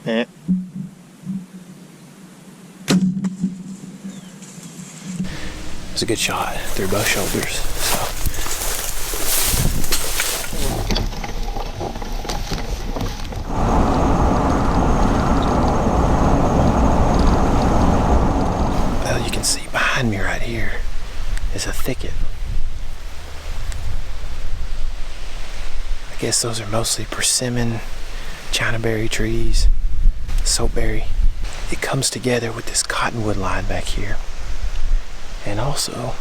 Yeah. It's a good shot through both shoulders. So. Well, you can see behind me right here is a thicket. I guess those are mostly persimmon, chinaberry trees, soapberry. It comes together with this cottonwood line back here. And also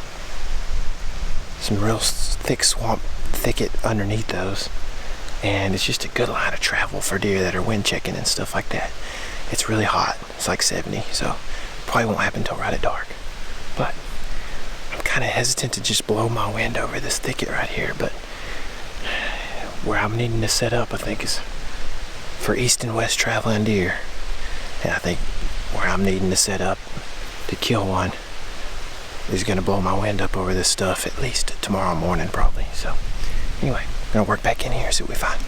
some real thick swamp thicket underneath those. And it's just a good line of travel for deer that are wind checking and stuff like that. It's really hot. It's like 70, so probably won't happen until right at dark. But I'm kind of hesitant to just blow my wind over this thicket right here. But where I'm needing to set up, I think, is for east and west traveling deer. And I think where I'm needing to set up to kill one is going to blow my wind up over this stuff at least tomorrow morning probably. So anyway, I'm going to work back in here, see what we find.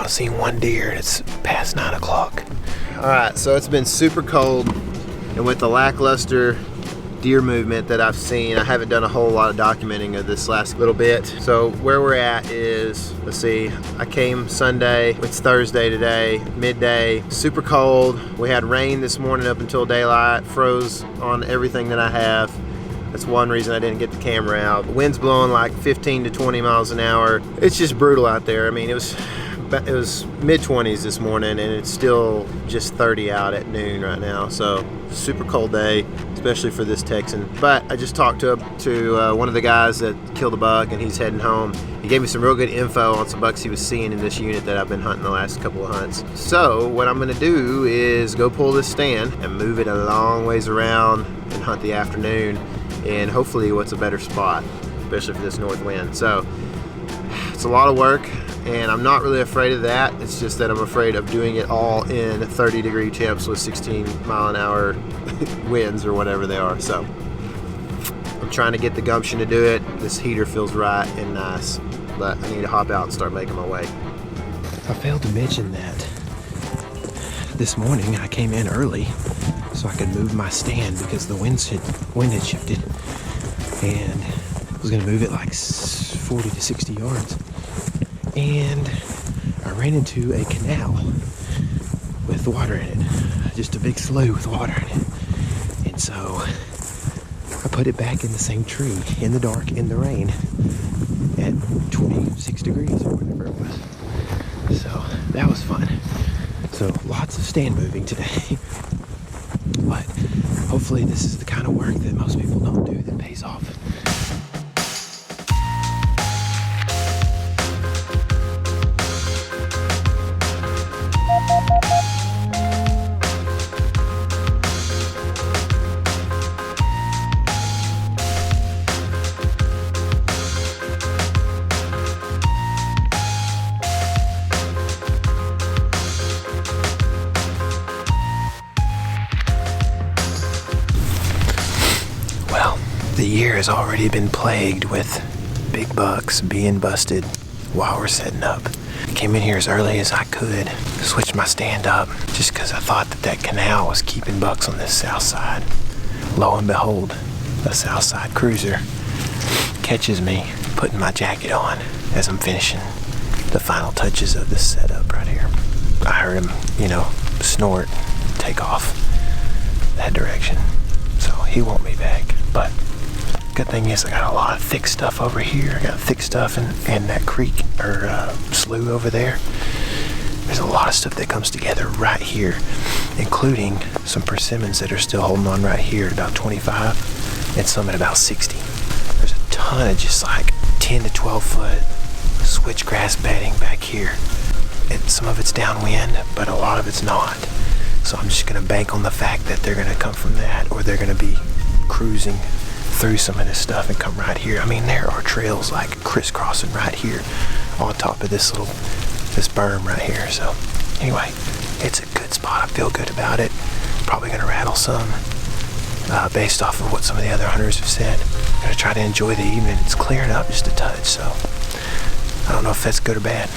Seen one deer and it's past 9 o'clock. All right, so it's been super cold, and with the lackluster deer movement that I've seen, I haven't done a whole lot of documenting of this last little bit. So where we're at is, let's see, I came Sunday, it's Thursday today, midday, super cold. We had rain this morning up until daylight, froze on everything that I have. That's one reason I didn't get the camera out. The wind's blowing like 15 to 20 miles an hour. It's just brutal out there. I mean, it was mid-20s this morning, and it's still just 30 out at noon right now. So super cold day, especially for this Texan. But I just talked to one of the guys that killed a buck, and he's heading home. He gave me some real good info on some bucks he was seeing in this unit that I've been hunting the last couple of hunts. So what I'm gonna do is go pull this stand and move it a long ways around and hunt the afternoon, and hopefully what's a better spot, especially for this north wind. So it's a lot of work, and I'm not really afraid of that. It's just that I'm afraid of doing it all in 30-degree temps with 16-mile-an-hour winds or whatever they are. So I'm trying to get the gumption to do it. This heater feels right and nice, but I need to hop out and start making my way. I failed to mention that this morning I came in early so I could move my stand because the wind had shifted, and I was gonna move it like 40 to 60 yards. And I ran into a canal with water in it, just a big slough with water in it. And so I put it back in the same tree in the dark, in the rain, at 26 degrees or whatever it was. So that was fun. So lots of stand moving today. But hopefully this is the kind of work that most people don't do that pays off. The year has already been plagued with big bucks being busted while we're setting up. I came in here as early as I could, switched my stand up, just because I thought that canal was keeping bucks on this south side. Lo and behold, a south side cruiser catches me putting my jacket on as I'm finishing the final touches of this setup right here. I heard him, snort, take off that direction. So he won't be back, but good thing is I got a lot of thick stuff over here. I got thick stuff in that creek or slough over there. There's a lot of stuff that comes together right here, including some persimmons that are still holding on right here at about 25 and some at about 60. There's a ton of just like 10 to 12 foot switchgrass bedding back here. Some of it's downwind, but a lot of it's not. So I'm just gonna bank on the fact that they're gonna come from that, or they're gonna be cruising through some of this stuff and come right here. I mean, there are trails like crisscrossing right here on top of this berm right here. So anyway, it's a good spot. I feel good about it. Probably gonna rattle some based off of what some of the other hunters have said. I'm gonna try to enjoy the evening. It's clearing up just a touch, so I don't know if that's good or bad.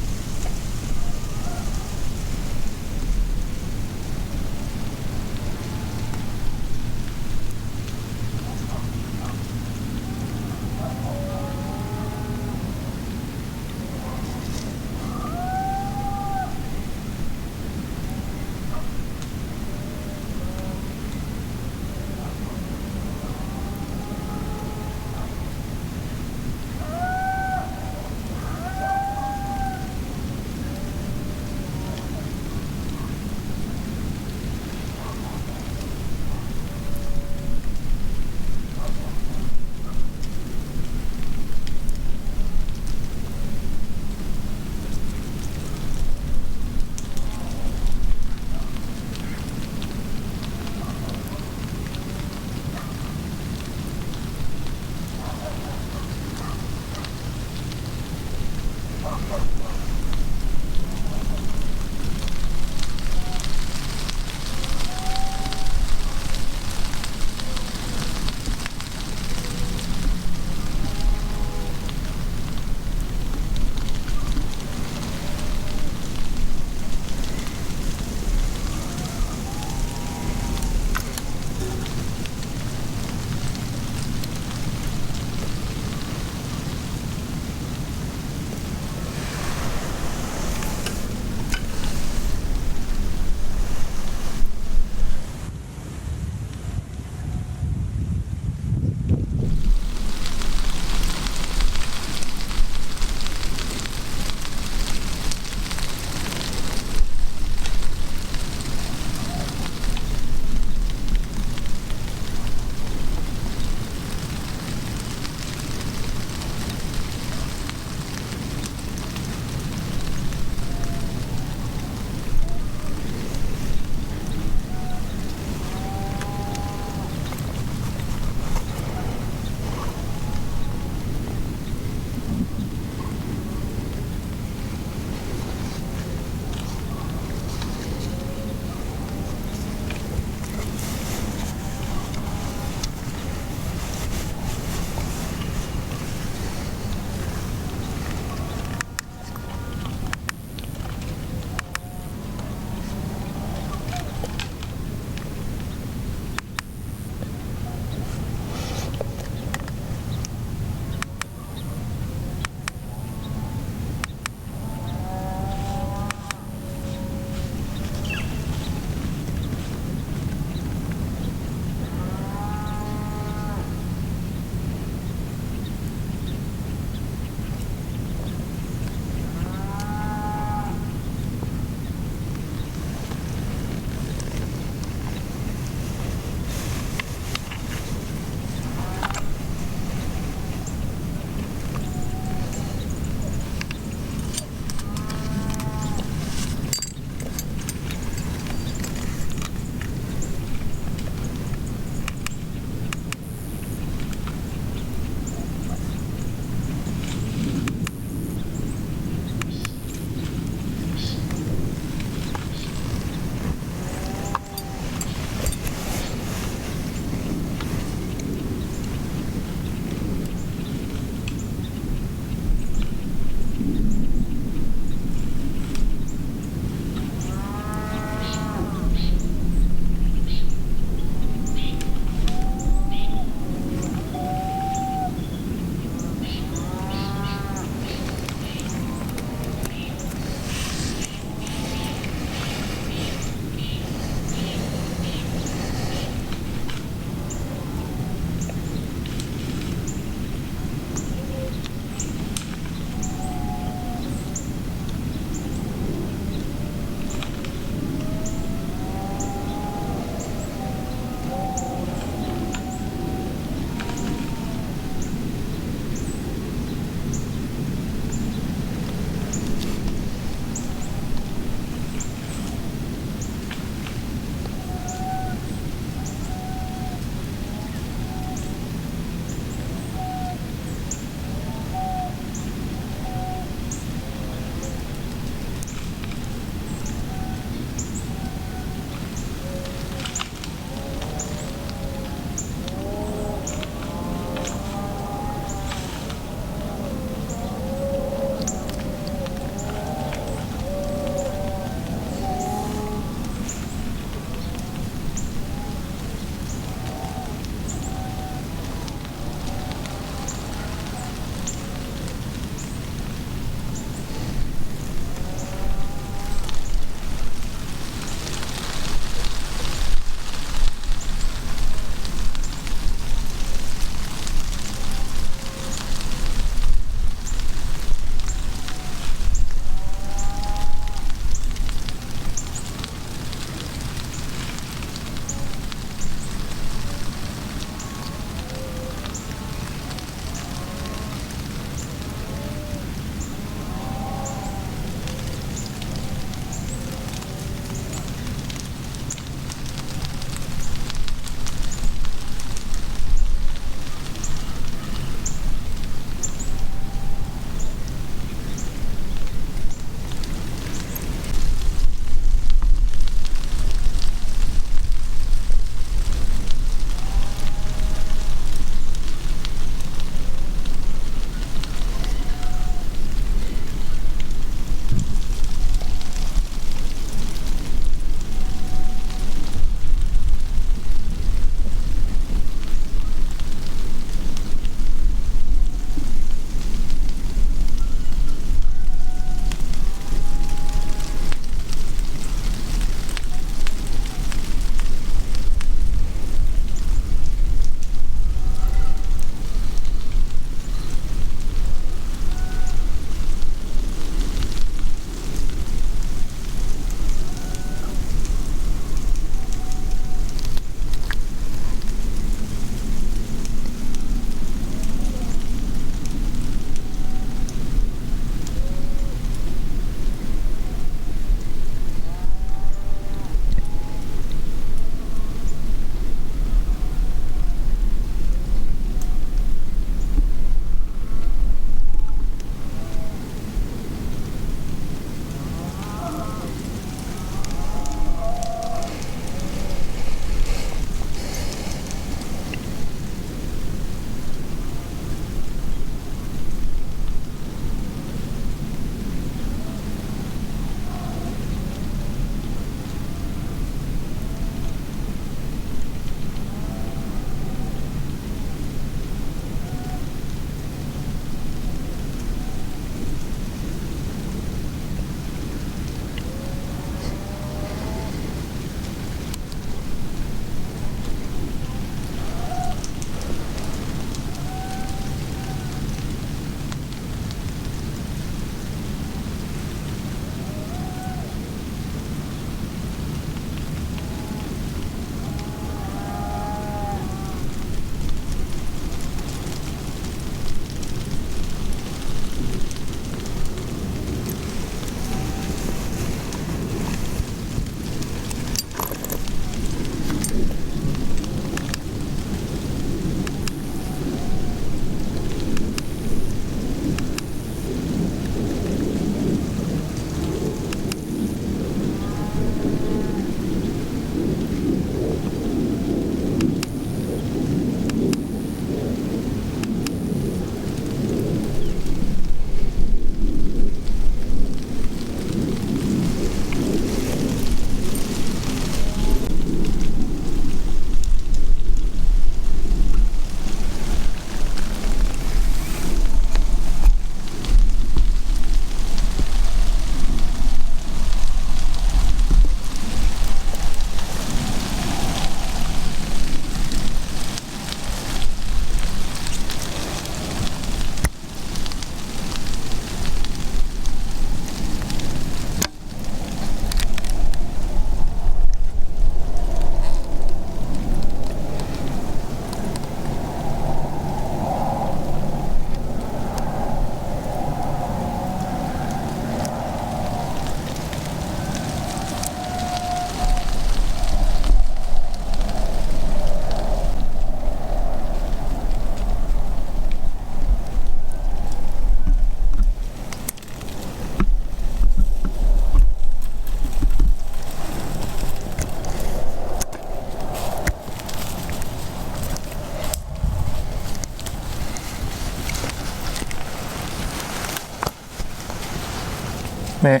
Meh.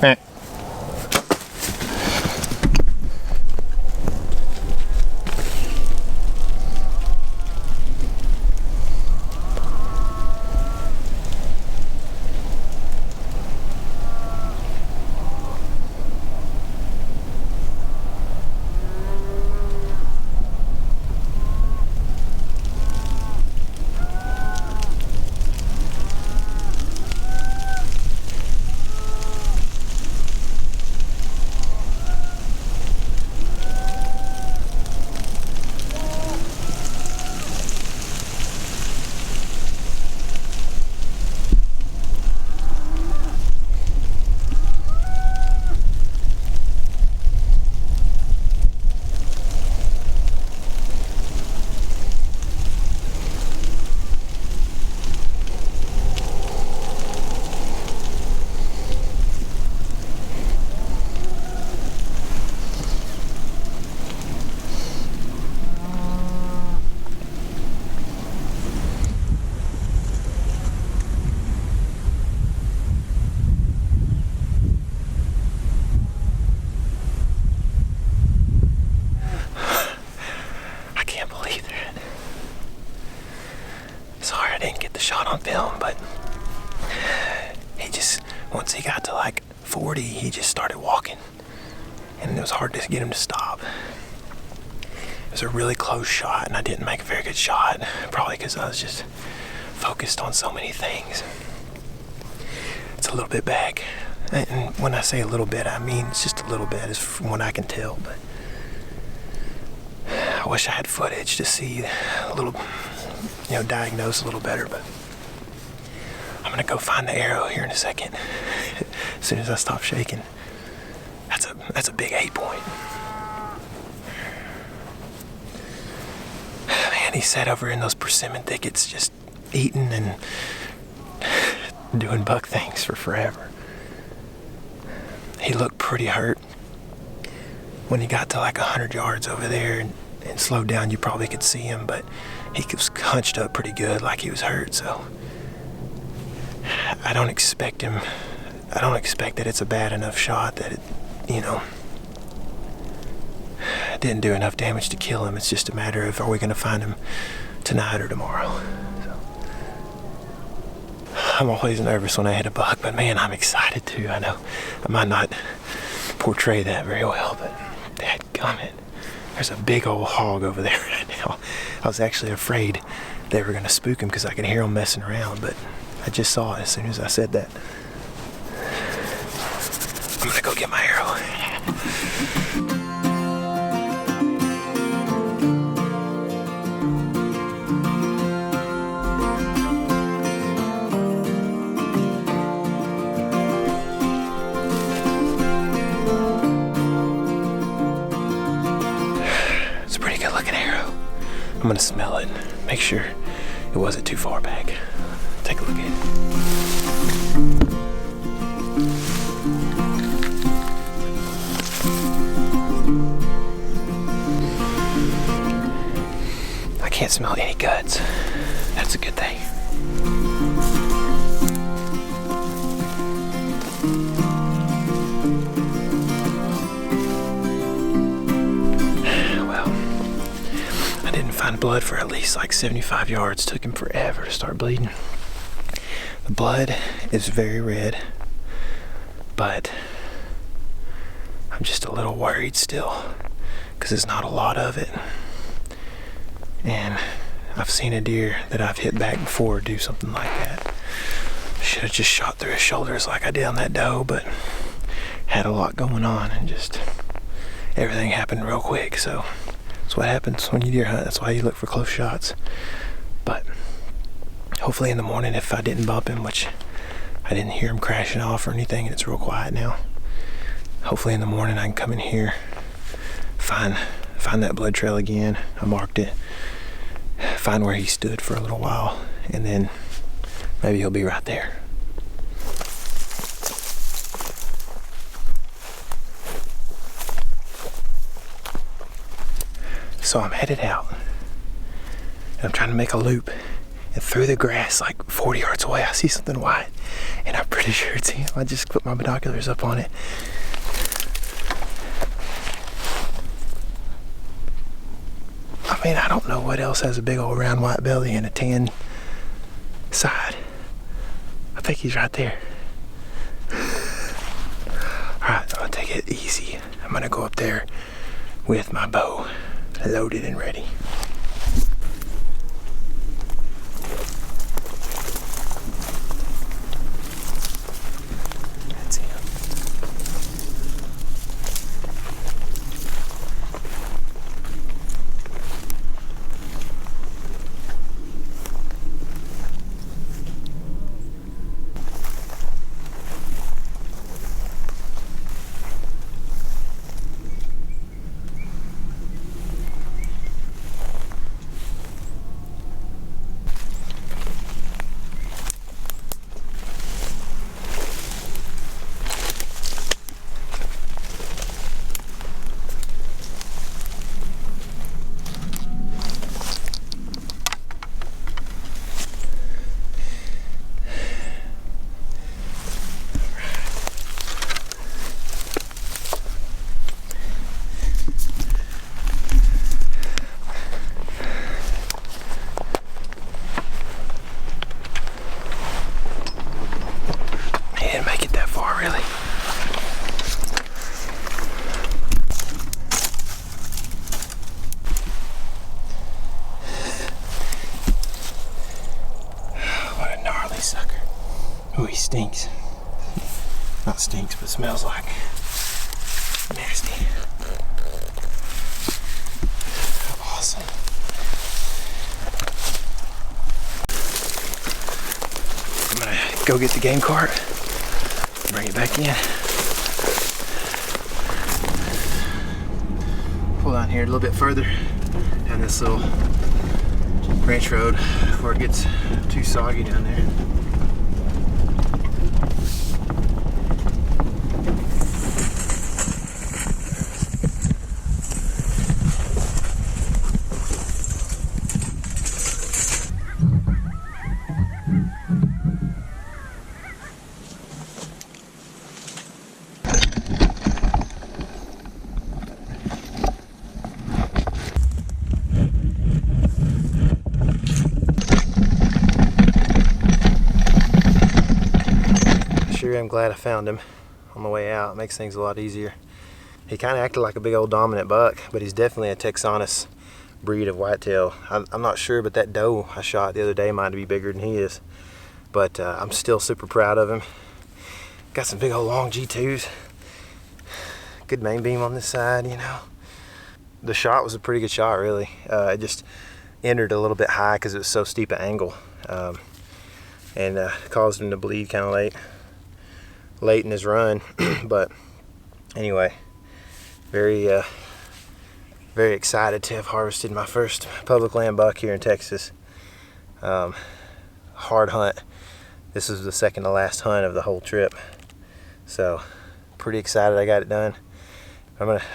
Meh. Sorry I didn't get the shot on film, but he just, once he got to like 40, he just started walking. And it was hard to get him to stop. It was a really close shot, and I didn't make a very good shot. Probably because I was just focused on so many things. It's a little bit back. And when I say a little bit, I mean it's just a little bit, is from what I can tell. But I wish I had footage to see a little, diagnose a little better. But I'm gonna go find the arrow here in a second. As soon as I stop shaking. That's a big 8-point. Man, he sat over in those persimmon thickets just eating and doing buck things for forever. He looked pretty hurt. When he got to like 100 yards over there and slowed down, you probably could see him, but he was hunched up pretty good like he was hurt, so I don't expect that it's a bad enough shot that it didn't do enough damage to kill him. It's just a matter of, are we going to find him tonight or tomorrow? So, I'm always nervous when I hit a buck, but man, I'm excited too. I know I might not portray that very well, but dadgummit, there's a big old hog over there right now. I was actually afraid they were going to spook him because I could hear him messing around, but I just saw it as soon as I said that. I'm gonna go get my arrow. It's a pretty good looking arrow. I'm gonna smell it, make sure it wasn't too far back. Take a look at it. I can't smell any guts. That's a good thing. Well, I didn't find blood for at least like 75 yards. Took him forever to start bleeding. The blood is very red, but I'm just a little worried still because there's not a lot of it. And I've seen a deer that I've hit back before do something like that. Should have just shot through his shoulders like I did on that doe, but had a lot going on and just everything happened real quick. So that's what happens when you deer hunt. That's why you look for close shots. But hopefully in the morning, if I didn't bump him, which I didn't hear him crashing off or anything, and it's real quiet now. Hopefully in the morning I can come in here, find that blood trail again. I marked it. Find where he stood for a little while, and then maybe he'll be right there. So I'm headed out, and I'm trying to make a loop, and through the grass, like 40 yards away, I see something white. and I'm pretty sure it's him. I just put my binoculars up on it. I mean, I don't know what else has a big old round white belly and a tan side. I think he's right there. Alright, I'm gonna take it easy. I'm gonna go up there with my bow loaded and ready. That's him. Sucker. Oh, he stinks. Not stinks, but smells like nasty. Awesome. I'm gonna go get the game cart, bring it back in. Pull down here a little bit further down this little branch road before it gets too soggy down there. I'm glad I found him on the way out. It makes things a lot easier. He kind of acted like a big old dominant buck, but he's definitely a Texanus breed of whitetail. I'm not sure, but that doe I shot the other day might be bigger than he is. But I'm still super proud of him. Got some big old long G2s. Good main beam on this side, you know. The shot was a pretty good shot, really. It just entered a little bit high because it was so steep an angle, and caused him to bleed kind of late in his run. But anyway, very excited to have harvested my first public land buck here in Texas. Hard hunt. This was the second to last hunt of the whole trip, so pretty excited I got it done.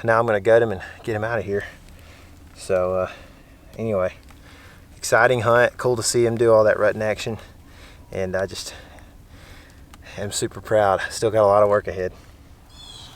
Now I'm gonna gut him and get him out of here. So anyway, exciting hunt. Cool to see him do all that rutting action, and I just am super proud. Still got a lot of work ahead.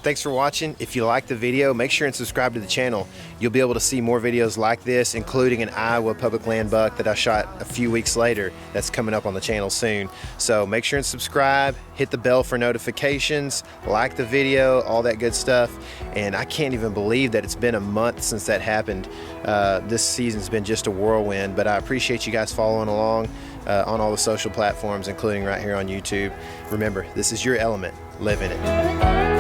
Thanks for watching. If you liked the video, make sure and subscribe to the channel. You'll be able to see more videos like this, including an Iowa public land buck that I shot a few weeks later that's coming up on the channel soon. So make sure and subscribe, hit the bell for notifications, like the video, all that good stuff. And I can't even believe that it's been a month since that happened. This season's been just a whirlwind, but I appreciate you guys following along on all the social platforms, including right here on YouTube. Remember, this is your element. Live in it.